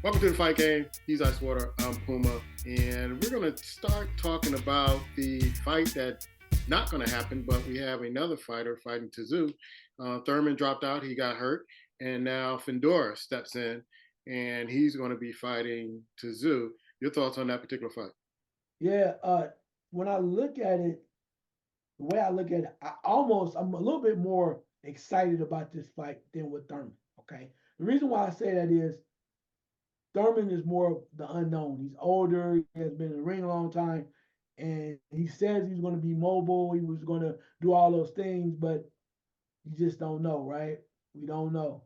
Welcome to the fight game. He's Icewater, I'm Puma, and we're going to start talking about the fight that's not going to happen, but we have another fighter fighting Tszyu. Thurman dropped out, he got hurt, and now Findora steps in, and he's going to be fighting Tszyu. Your thoughts on that particular fight? Yeah, when I look at it, the way I look at it, I'm a little bit more excited about this fight than with Thurman. Okay. The reason why I say that is Thurman is more of the unknown. He's older, he has been in the ring a long time, and he says he's going to be mobile, he was going to do all those things, but you just don't know, right? We don't know.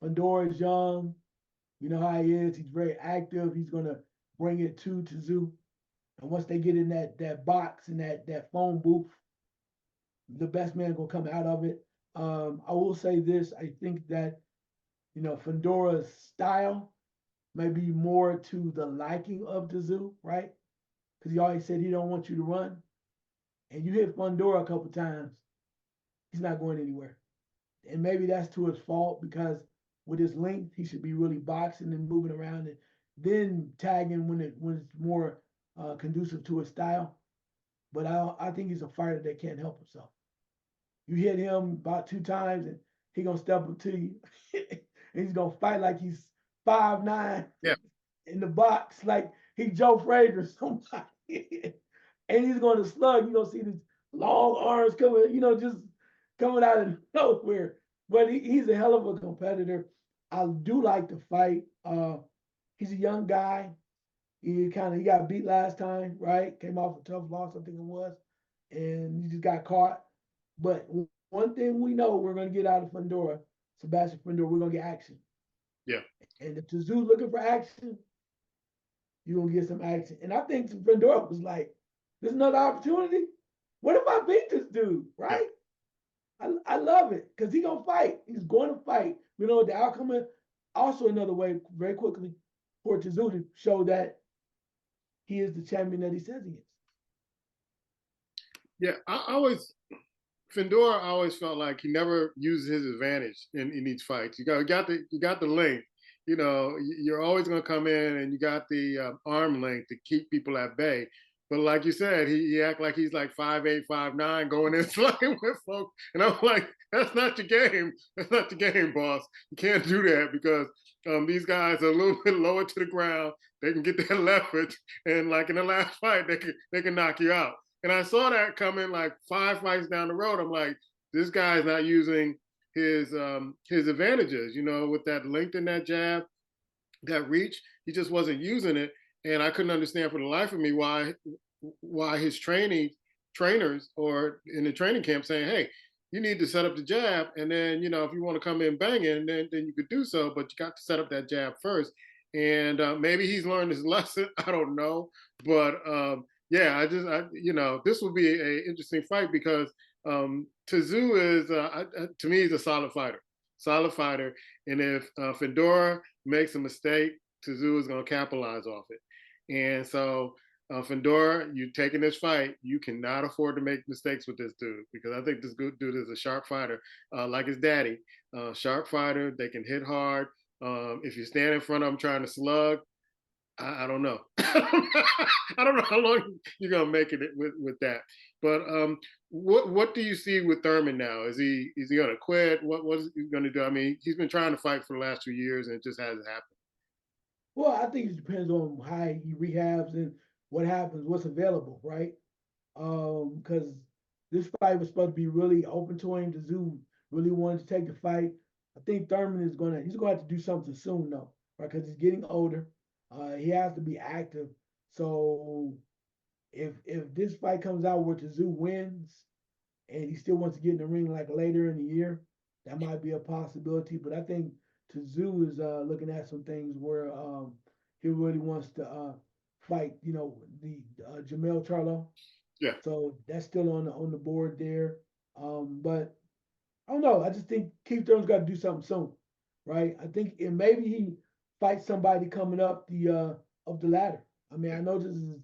Fandora is young. You know how he is. He's very active. He's going to bring it to Tszyu. And once they get in that box and that phone booth, the best man gonna come out of it. I will say this: I think that Fandora's style may be more to the liking of the zoo, right? Because he always said he don't want you to run, and you hit Fandora a couple times, he's not going anywhere. And maybe that's to his fault because with his length, he should be really boxing and moving around and then tagging when it's more conducive to his style. But I think he's a fighter that can't help himself. You hit him about two times and he gonna step up to you and he's gonna fight like he's 5'9" Yeah, in the box, like he Joe Frazier or somebody. And he's gonna slug. You gonna see these long arms coming, just coming out of nowhere. But he's a hell of a competitor. I do like the fight. He's a young guy. He got beat last time, right? Came off a tough loss, I think it was, and he just got caught. But one thing we know we're gonna get out of Fundora, Sebastian Fundora, we're gonna get action. yeah. And if Tszyu looking for action, you're gonna get some action. And I think Fundora was like, "There's another opportunity. What if I beat this dude?" Yeah. Right? I love it because he gonna fight. He's going to fight. We know what the outcome is. Also, another way, very quickly, for Tszyu to show that he is the champion that he says he is. Yeah, I always Findor always felt like he never uses his advantage in these fights. You got the length. You know, you're always going to come in and you got the arm length to keep people at bay. But like you said, he act like he's like 5'8", 5'9", going in slugging with folks, and I'm like, that's not your game. That's not your game, boss. You can't do that because these guys are a little bit lower to the ground. They can get their leverage, and like in the last fight, they can knock you out. And I saw that coming like five fights down the road. I'm like, this guy's not using his advantages, with that length in that jab, that reach. He just wasn't using it. And I couldn't understand for the life of me why his trainers or in the training camp saying, hey, you need to set up the jab, and then if you want to come in banging, then you could do so, but you got to set up that jab first. And maybe he's learned his lesson. I don't know, but yeah, this will be an interesting fight because Tszyu is to me he's a solid fighter, and if Fedora makes a mistake, Tszyu is going to capitalize off it, and so. Fedora, you taking this fight, you cannot afford to make mistakes with this dude because I think this good dude is a sharp fighter, like his daddy. Sharp fighter, they can hit hard. If you stand in front of him trying to slug, I don't know. I don't know how long you're gonna make it with that. But what do you see with Thurman now? Is he gonna quit? What is he gonna do? I mean, he's been trying to fight for the last 2 years and it just hasn't happened. Well, I think it depends on how he rehabs and what happens, what's available, right? Because this fight was supposed to be really open to him. Tszyu really wanted to take the fight. I think Thurman he's gonna have to do something soon though, right? Because he's getting older. He has to be active. So if this fight comes out where Tszyu wins and he still wants to get in the ring like later in the year, that might be a possibility. But I think Tszyu is looking at some things where he really wants to fight, the Jamel Charlo. Yeah, So that's still on the board there. But I don't know. I just think Keith Thurman's got to do something soon, right? I think and maybe he fights somebody coming up the up the ladder. I mean, I know this is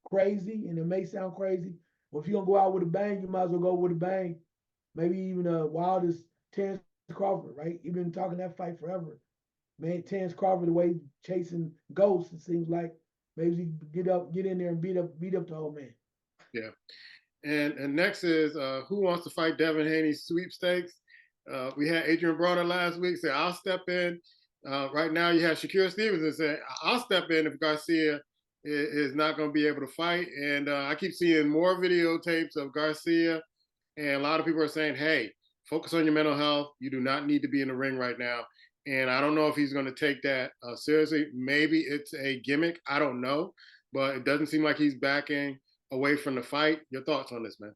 crazy and it may sound crazy. But if you're gonna go out with a bang, you might as well go with a bang. Maybe even a wildest Terrence Crawford, right? You've been talking that fight forever. Man, Terrence Crawford, the way he's chasing ghosts, it seems like maybe he get in there and beat up the old man. Yeah. And next is who wants to fight Devin Haney's sweepstakes? We had Adrian Broner last week say I'll step in. Right now you have Shakira Stevenson say I'll step in if Garcia is not going to be able to fight. And I keep seeing more videotapes of Garcia, and a lot of people are saying, "Hey, focus on your mental health. You do not need to be in the ring right now." And I don't know if he's going to take that seriously. Maybe it's a gimmick. I don't know, but it doesn't seem like he's backing away from the fight. Your thoughts on this, man?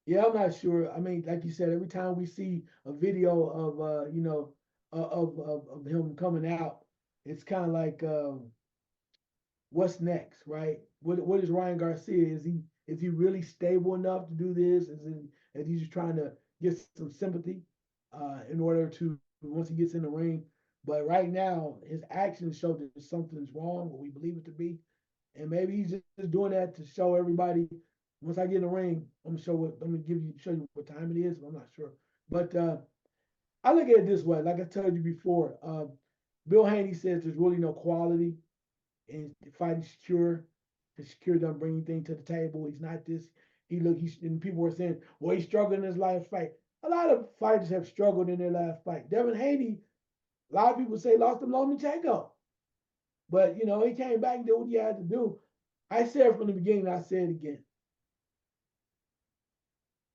Yeah, I'm not sure. I mean, like you said, every time we see a video of of him coming out, it's kind of like what's next, right? What is Ryan Garcia? Is he really stable enough to do this? Is he just trying to get some sympathy in order to once he gets in the ring? But right now, his actions show that something's wrong, what we believe it to be, and maybe he's just doing that to show everybody. Once I get in the ring, I'm gonna show you what time it is. I'm not sure, but I look at it this way. Like I told you before, Bill Haney says there's really no quality and fighting Secure. Because Secure doesn't bring anything to the table. He's not this. And people were saying, well, he struggled in his last fight. A lot of fighters have struggled in their last fight. Devin Haney, a lot of people say lost to Lomachenko. But, he came back and did what he had to do. I said from the beginning, I said it again.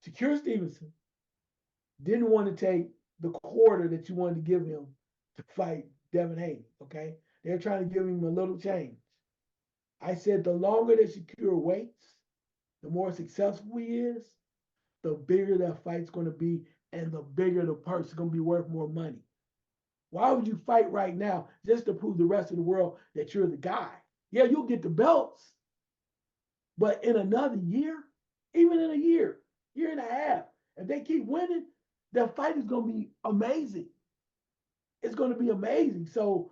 Secure Stevenson didn't want to take the quarter that you wanted to give him to fight Devin Haney, okay? They're trying to give him a little change. I said the longer that Shakur waits, the more successful he is, the bigger that fight's going to be, and the bigger the purse is going to be worth more money. Why would you fight right now just to prove the rest of the world that you're the guy? Yeah, you'll get the belts, but in another year, even in a year and a half, if they keep winning, the fight is going to be amazing. It's going to be amazing. So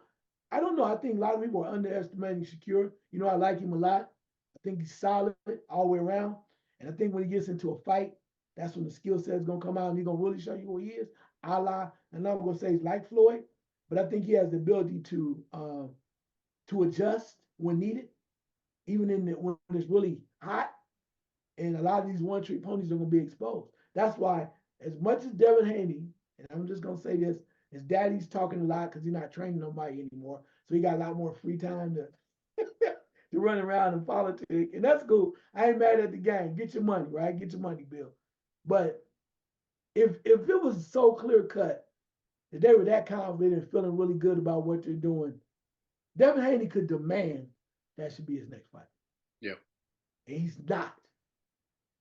I don't know. I think a lot of people are underestimating Shakur. I like him a lot. I think he's solid all the way around. And I think when he gets into a fight, that's when the skill set is going to come out and he's going to really show you who he is. A la, and I'm going to say he's like Floyd, but I think he has the ability to adjust when needed, even when it's really hot. And a lot of these one-trick ponies are going to be exposed. That's why, as much as Devin Haney, and I'm just going to say this, his daddy's talking a lot because he's not training nobody anymore. So he got a lot more free time to to run around and politic. And that's cool. I ain't mad at the game. Get your money, right? Get your money, Bill. But if it was so clear cut that they were that confident and feeling really good about what they're doing, Devin Haney could demand that should be his next fight. Yeah. And he's not.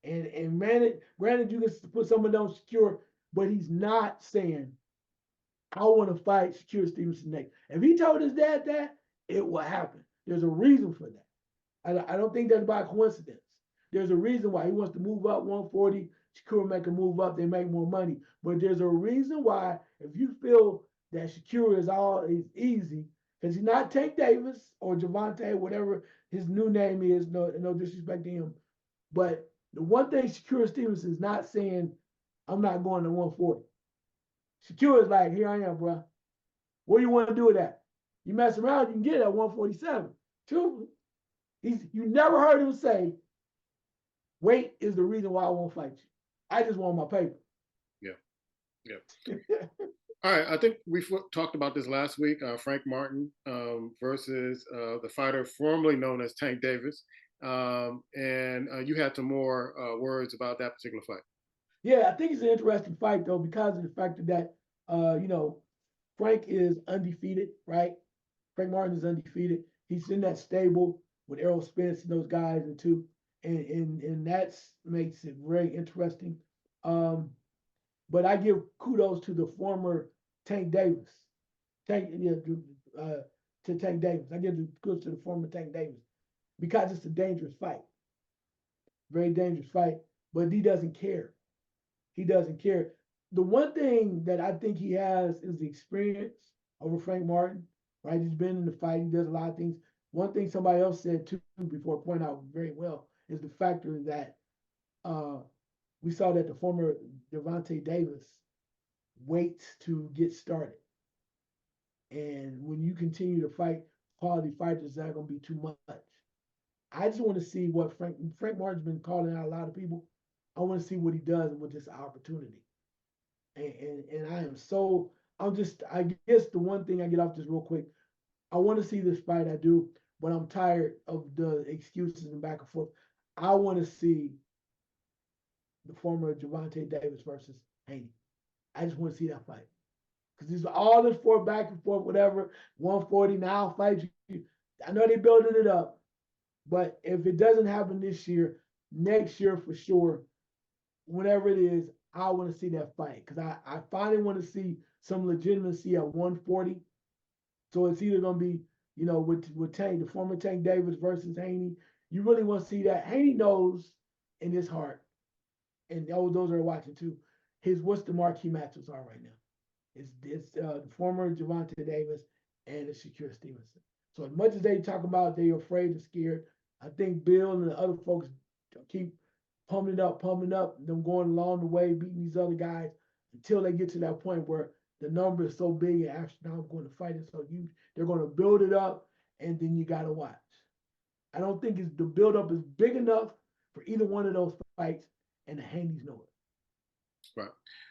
And granted, you can put someone else secure, but he's not saying, I want to fight Secure Stevenson next. If he told his dad that, it will happen. There's a reason for that. I don't think that's by coincidence. There's a reason why he wants to move up 140. Shakur make a move up, they make more money. But there's a reason why, if you feel that Shakur is easy, because he's not Tank Davis or Javante, whatever his new name is, no disrespect to him. But the one thing Shakur Stevenson is not saying, I'm not going to 140. Shakur is like, here I am, bro. What do you want to do with that? You mess around, you can get it at 147. Truthfully. You never heard him say, weight is the reason why I won't fight you. I just want my paper. Yeah. Yeah. All right. I think we talked about this last week. Frank Martin versus the fighter formerly known as Tank Davis. And you had some more words about that particular fight. Yeah, I think it's an interesting fight though because of the fact that Frank is undefeated, right? Frank Martin is undefeated. He's in that stable with Errol Spence and those guys and two, and that makes it very interesting. Um, but I give kudos to the former Tank Davis. To Tank Davis. I give the kudos to the former Tank Davis because it's a dangerous fight, very dangerous fight. But he doesn't care. He doesn't care. The one thing that I think he has is the experience over Frank Martin, right? He's been in the fight. He does a lot of things. One thing somebody else said too before, point out very well, is the factor that we saw that the former Devontae Davis waits to get started. And when you continue to fight quality fighters, it's not going to be too much. I just want to see what Frank Martin's been calling out a lot of people. I want to see what he does with this opportunity. And I am so I'm just I guess the one thing I get off this real quick. I want to see this fight. I do, but I'm tired of the excuses and back and forth. I want to see the former Javante Davis versus Haney. I just want to see that fight because there's all this for back and forth, whatever. 140 now fights. I know they building it up, but if it doesn't happen this year, next year for sure, whenever it is, I want to see that fight because I finally want to see some legitimacy at 140. So it's either gonna be, with Tank, the former Tank Davis versus Haney. You really want to see that. Haney knows in his heart, and those are watching too, his what's the marquee matches are right now. It's the former Javante Davis and the Shakur Stevenson. So as much as they talk about they're afraid and scared, I think Bill and the other folks keep pumping up, them going along the way, beating these other guys until they get to that point where the number is so big and astronomical and the fight is so huge. They're going to build it up, and then you got to watch. I don't think the build up is big enough for either one of those fights, and the Haney's know it. Right.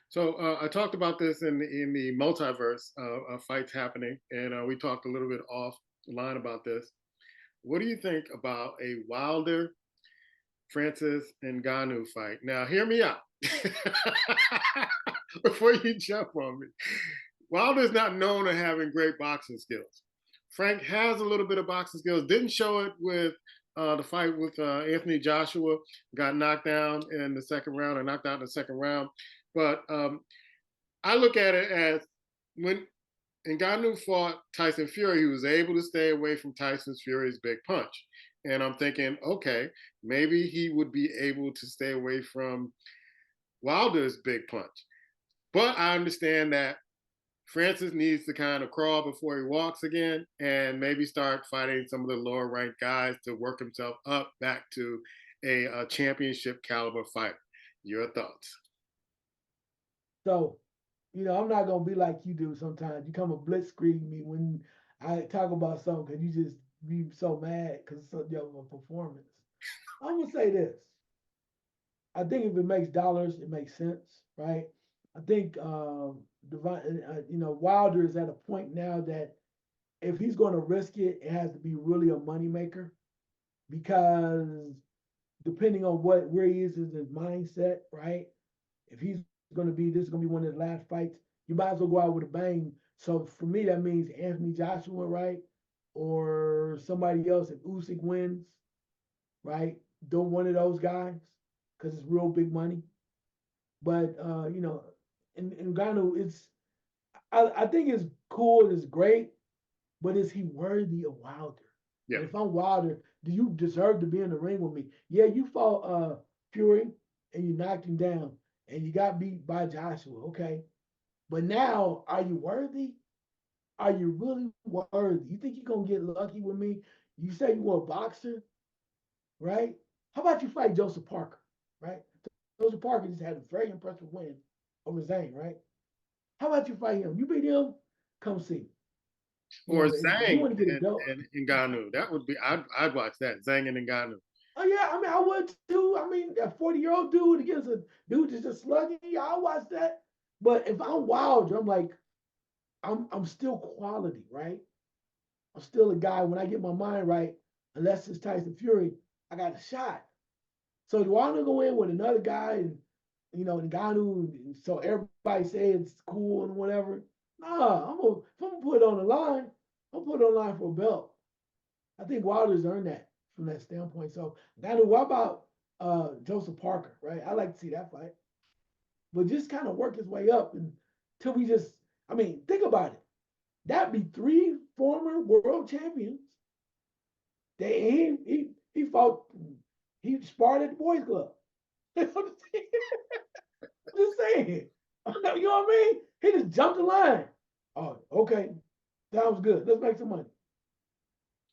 So I talked about this in the multiverse of fights happening, and we talked a little bit offline about this. What do you think about a Wilder Francis Ngannou fight? Now, hear me out before you jump on me. Wilder's not known for having great boxing skills. Frank has a little bit of boxing skills. Didn't show it with the fight with Anthony Joshua. Got knocked down in the second round or knocked out in the second round. But I look at it as when Ngannou fought Tyson Fury, he was able to stay away from Tyson Fury's big punch. And I'm thinking, okay, maybe he would be able to stay away from Wilder's big punch. But I understand that Francis needs to kind of crawl before he walks again and maybe start fighting some of the lower ranked guys to work himself up back to a championship caliber fighter. Your thoughts? So, I'm not gonna be like you do sometimes. You come and blitzkrieg me when I talk about something because you just be so mad because it's such a performance. I'm gonna say this. I think if it makes dollars, it makes sense, right? I think Wilder is at a point now that if he's going to risk it, it has to be really a moneymaker because depending on where he is in his mindset, right? If he's going to be, this is going to be one of his last fights, you might as well go out with a bang. So for me, that means Anthony Joshua, right? Or somebody else if Usyk wins, right? Don't one of those guys because it's real big money. But in Ghana, I think it's cool, it's great, but is he worthy of Wilder? Yeah. And if I'm Wilder, do you deserve to be in the ring with me? Yeah, you fought Fury and you knocked him down and you got beat by Joshua, okay. But now, are you worthy? Are you really worthy? You think you're gonna get lucky with me? You say you want a boxer, right? How about you fight Joseph Parker, right? Joseph Parker just had a very impressive win over Zane, right? How about you fight him? You beat him, come see. Or If you Zhang want to get a belt. and Ngannou. That would be I'd watch that. Zhang and Ngannou. Oh yeah, I mean I would too. I mean a 40-year-old dude against a dude that's just slugging, yeah, I'll watch that. But if I'm Wilder, I'm like, I'm still quality, right? I'm still a guy when I get my mind right, unless it's Tyson Fury, I got a shot. So do I want to go in with another guy and the guy who so everybody say it's cool and whatever? Nah, if I'm gonna put it on the line, I'm gonna put it on the line for a belt. I think Wilder's earned that from that standpoint. So now what about Joseph Parker, right? I like to see that fight. But just kind of work his way up until we just think about it. That'd be three former world champions. He fought, he sparred at the boys club. I'm just saying. You know what I mean? He just jumped the line. Oh, okay. Sounds good. Let's make some money.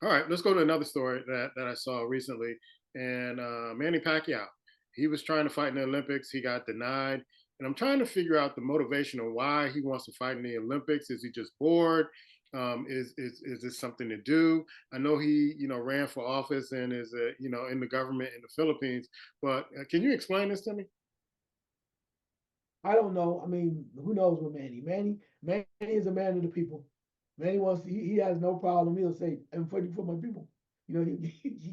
All right, let's go to another story that I saw recently. And Manny Pacquiao, he was trying to fight in the Olympics. He got denied. And I'm trying to figure out the motivation of why he wants to fight in the Olympics. Is he just bored? Is this something to do? I know he, ran for office and is, in the government in the Philippines. But can you explain this to me? I don't know. I mean, who knows with Manny? Manny is a man of the people. Manny wants. He has no problem. He'll say, "I'm fighting for my people." He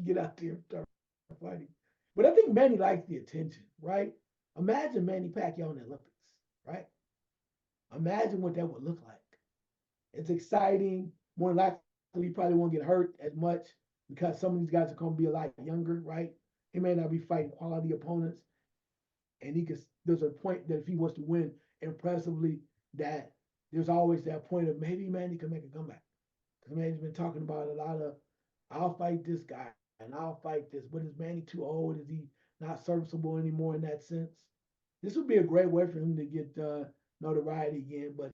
get out there and start fighting. But I think Manny likes the attention, right? Imagine Manny Pacquiao in the Olympics, right? Imagine what that would look like. It's exciting. More likely, he probably won't get hurt as much because some of these guys are going to be a lot younger, right? He may not be fighting quality opponents, and he could. There's a point that if he was to win impressively, that there's always that point of maybe Manny can make a comeback. Because Manny's been talking about a lot of, I'll fight this guy and I'll fight this. But is Manny too old? Is he not serviceable anymore in that sense? This would be a great way for him to get notoriety again. But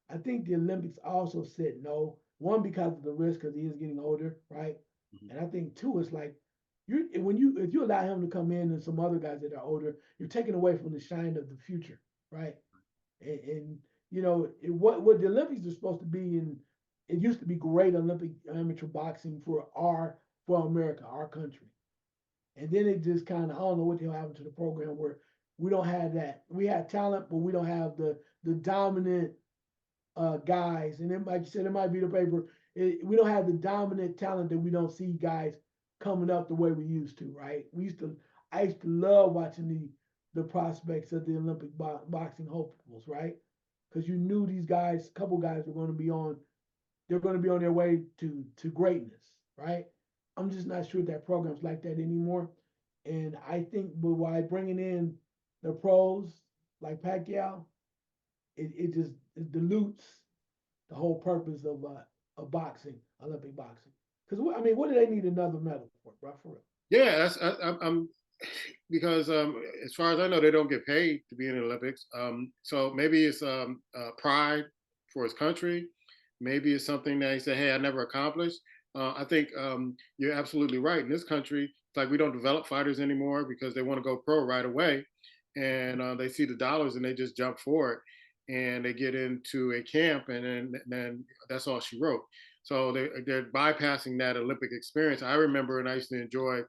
I think the Olympics also said no. One, because of the risk, because he is getting older, right? Mhm. And I think two, it's like if you allow him to come in and some other guys that are older, you're taking away from the shine of the future, right? And what the Olympics are supposed to be, and it used to be great Olympic amateur boxing for America, our country. And then it just kind of, I don't know what the hell happened to the program where we don't have that. We have talent, but we don't have the dominant guys. And then, like you said, it might be the paper. We don't have the dominant talent that we don't see guys coming up the way we used to, right? I used to love watching the prospects of the Olympic boxing hopefuls, right? Because you knew these guys, a couple guys were going to be on, they're going to be on their way to greatness, right? I'm just not sure that program's like that anymore. And I think, but by bringing in the pros like Pacquiao, it just it dilutes the whole purpose of boxing, Olympic boxing. Because I mean, what do they need another medal for, bro? For real? Yeah, I'm because as far as I know, they don't get paid to be in the Olympics. So maybe it's pride for his country. Maybe it's something that he said, "Hey, I never accomplished." I think you're absolutely right. In this country, it's like we don't develop fighters anymore because they want to go pro right away, and they see the dollars and they just jump for it, and they get into a camp, and then that's all she wrote. So they're bypassing that Olympic experience. I remember, and I used to enjoy,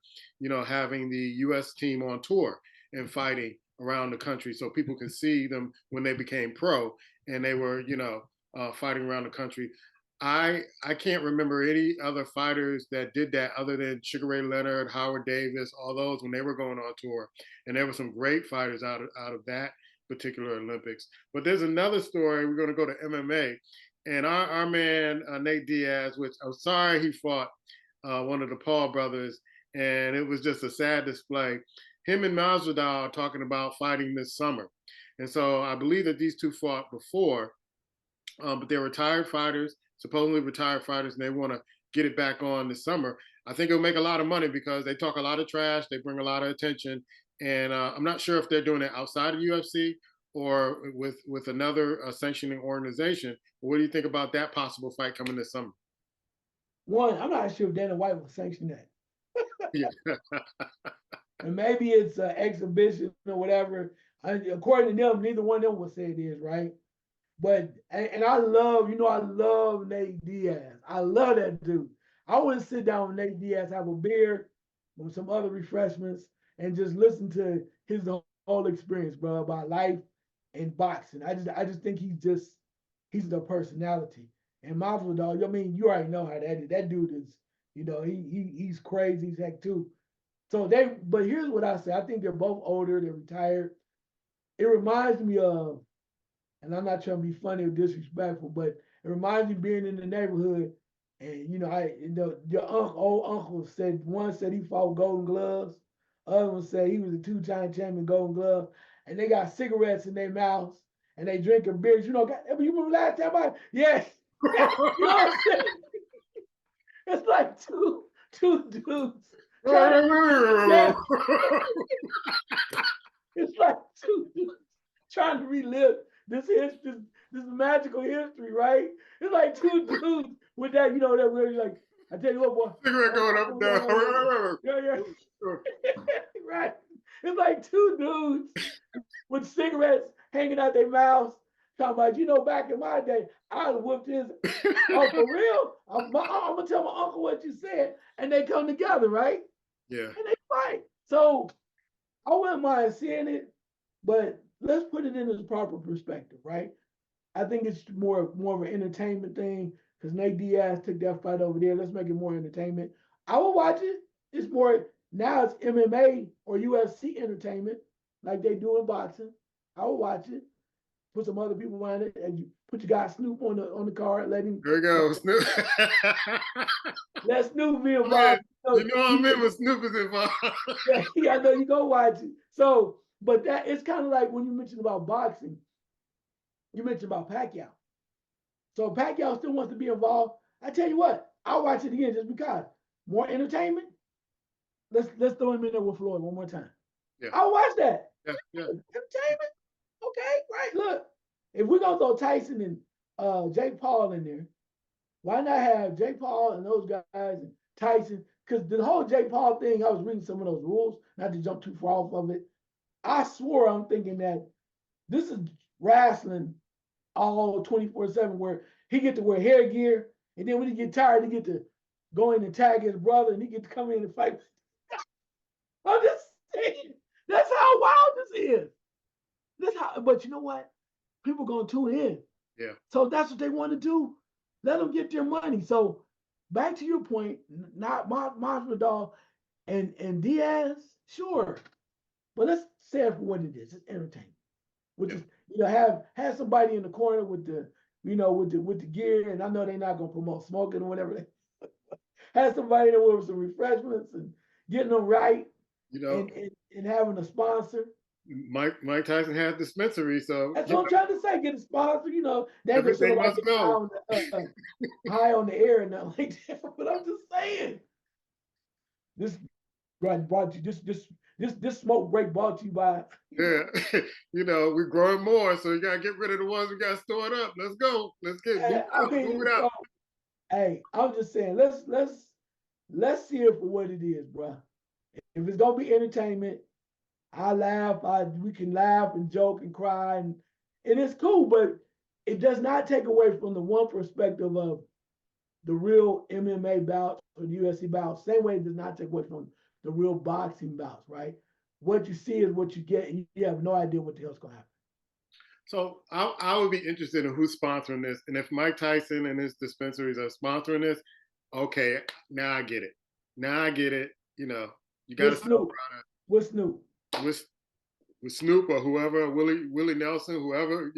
having the U.S. team on tour and fighting around the country, so people could see them when they became pro, and they were, fighting around the country. I can't remember any other fighters that did that other than Sugar Ray Leonard, Howard Davis, all those when they were going on tour, and there were some great fighters out of that particular Olympics. But there's another story. We're going to go to MMA, and our man Nate Diaz, which I'm sorry he fought one of the Paul brothers, and it was just a sad display. Him and Masvidal are talking about fighting this summer, and so I believe that these two fought before, but they're retired fighters, supposedly retired fighters, and they want to get it back on this summer. I think it'll make a lot of money because they talk a lot of trash, they bring a lot of attention, and I'm not sure if they're doing it outside of UFC or with another sanctioning organization. What do you think about that possible fight coming this summer? One, I'm not sure if Dana White will sanction that. Yeah. And maybe it's an exhibition or whatever. According to them, neither one of them will say it is, right? But and I love, I love Nate Diaz. I love that dude. I want to sit down with Nate Diaz, have a beer with some other refreshments, and just listen to his whole experience, bro, about life and boxing. I just think he's the personality. And Masvidal, dog, I mean, you already know how that is. That dude is, he's crazy as heck too. So but here's what I say. I think they're both older, they're retired. It reminds me of, and I'm not trying to be funny or disrespectful, but it reminds me of being in the neighborhood, and your old uncle said one said he fought Golden Gloves, other one said he was a two-time champion Golden Glove, and they got cigarettes in their mouths and they drinking beers. You remember last time yeah, you know what I'm saying? It's like two dudes trying to yeah, it's like two dudes trying to relive this history, this magical history, right? It's like two dudes with that, that where you're like, I tell you what, boy. Cigarette going up and down. Yeah. Right. It's like two dudes with cigarettes hanging out their mouths, Talking about, back in my day, I'd have whooped his. Oh, for real? I'm gonna tell my uncle what you said, and they come together, right? Yeah. And they fight. So I wouldn't mind seeing it, but let's put it in its proper perspective, right? I think it's more of an entertainment thing because Nate Diaz took that fight over there. Let's make it more entertainment. I will watch it. It's more now it's MMA or UFC entertainment like they do in boxing. I will watch it. Put some other people behind it, and you put your guy Snoop on the card. Let him There we go. Snoop. let Snoop be Yeah. involved. You know I'm in when Snoop is involved. Yeah, I know you go watch it. So, but that it's kind of like when you mentioned about boxing, you mentioned about Pacquiao. So Pacquiao still wants to be involved. I tell you what, I'll watch it again just because more entertainment. Let's throw him in there with Floyd one more time. Yeah. I'll watch that. Yeah. Yeah. Entertainment. Okay, right. Look, if we're gonna throw Tyson and Jake Paul in there, why not have Jake Paul and those guys and Tyson? Because the whole Jake Paul thing, I was reading some of those rules, not to jump too far off of it. I swore I'm thinking that this is wrestling all 24/7 where he get to wear hair gear, and then when he get tired, he get to go in and tag his brother, and he get to come in and fight. I'm just saying, that's how wild this is. That's how. But you know what? People gonna tune in. Yeah. So that's what they want to do. Let them get their money. So back to your point, not Masvidal and Diaz, sure, but let's say it for what it is. It's entertainment. Which is have somebody in the corner with the with the gear, and I know they're not gonna promote smoking or whatever. Have somebody there with some refreshments and getting them right, You know, and having a sponsor. Mike Tyson had dispensary, so That's what I'm trying to say. Get a sponsor. They ain't gonna show everything nobody must go. high on the air and nothing like that. But I'm just saying, this brought you this smoke break brought to you by Yeah, we're growing more, so you gotta get rid of the ones we gotta store it up. Let's go. Let's get move I it up, move mean, it up. so hey, I'm just saying, let's see it for what it is, bro. If it's gonna be entertainment, I laugh. We can laugh and joke and cry, and it's cool. But it does not take away from the one perspective of the real MMA bouts or the UFC bouts. Same way it does not take away from the real boxing bouts, right? What you see is what you get, and you have no idea what the hell's gonna happen. So I would be interested in who's sponsoring this, and if Mike Tyson and his dispensaries are sponsoring this, okay, now I get it. Now I get it. You got to sell product with Snoop, with Snoop or whoever, Willie Nelson, whoever,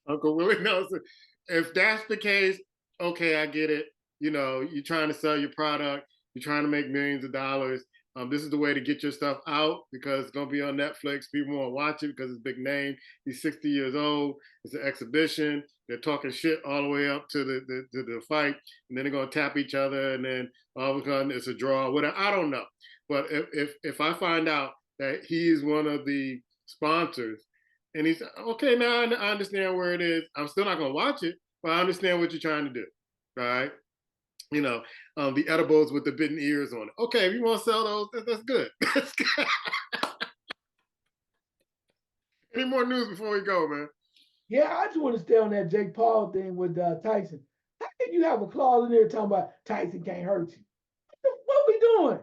Uncle Willie Nelson. If that's the case, okay, I get it. You're trying to sell your product, you're trying to make millions of dollars. This is the way to get your stuff out because it's gonna be on Netflix. People want to watch it because it's a big name. He's 60 years old. It's an exhibition. They're talking shit all the way up to the fight, and then they're gonna tap each other, and then all of a sudden it's a draw. Whatever, I don't know. But if I find out that he is one of the sponsors, and he's okay, now I understand where it is. I'm still not gonna watch it, but I understand what you're trying to do. All right. The edibles with the bitten ears on it. Okay, if you want to sell those, that's good. That's good. Any more news before we go, man? Yeah, I just want to stay on that Jake Paul thing with Tyson. How can you have a clause in there talking about Tyson can't hurt you? What we doing?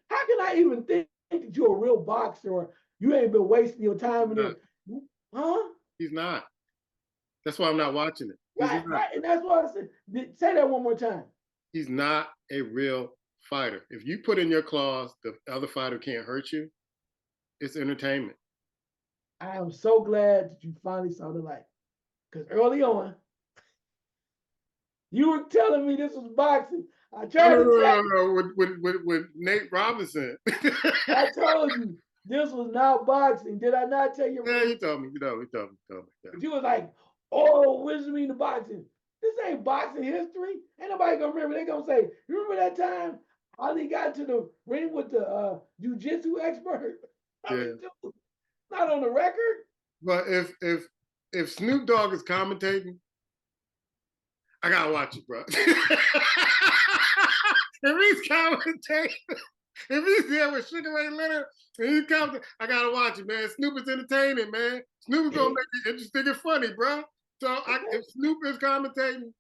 How can I even think that you're a real boxer or you ain't been wasting your time in there? Huh? He's not. That's why I'm not watching it. Right. And that's why I said, say that one more time. He's not a real fighter. If you put in your clause the other fighter can't hurt you, it's entertainment. I am so glad that you finally saw the light. Because early on, you were telling me this was boxing. I tried to tell you. With Nate Robinson. I told you this was not boxing. Did I not tell you? Yeah, you told me. You told me. But you was like, oh, what does it mean to boxing? This ain't boxing history. Ain't nobody gonna remember. They gonna say, you remember that time Ali got to the ring with the jiu-jitsu expert? I mean, dude, not on the record. But if Snoop Dogg is commentating, I gotta watch it, bro. If he's commentating, If he's there with Sugar Ray Leonard and he comes, I gotta watch it, man. Snoop is entertaining, man. Snoop is gonna make it interesting and funny, bro. So if Snoop is commentating,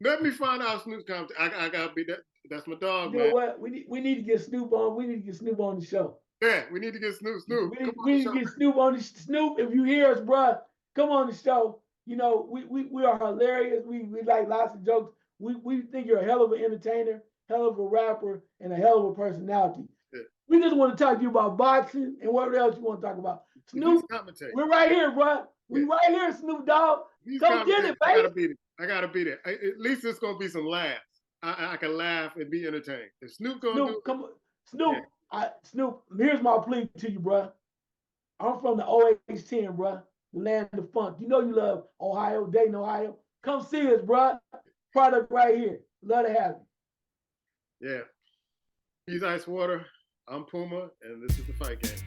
let me find out Snoop's commentating. I gotta be that. That's my dog, You know man. what? We need to get Snoop on. We need to get Snoop on the show. Yeah, we need to get Snoop. Snoop, We come need, on we the need show. to get Snoop on the Snoop. If you hear us, bruh, come on the show. You know, we are hilarious. We like lots of jokes. We think you're a hell of an entertainer, hell of a rapper, and a hell of a personality. Yeah. We just want to talk to you about boxing and whatever else you want to talk about. He's Snoop, commentating. we're right here, bruh. We Yeah. right here, Snoop Dogg. He's Come get it, commentating. I baby. gotta beat it. I gotta beat it. At least it's gonna be some laughs. I can laugh and be entertained. If Snoop gonna do Snoop, it, come on. Snoop, yeah. Snoop, here's my plea to you, bruh. I'm from the OH10, bruh. The land of funk. You know you love Ohio, Dayton, Ohio. Come see us, bruh. Product right here. Love to have you. Yeah. He's Icewater. I'm Puma, and this is the Fight Game.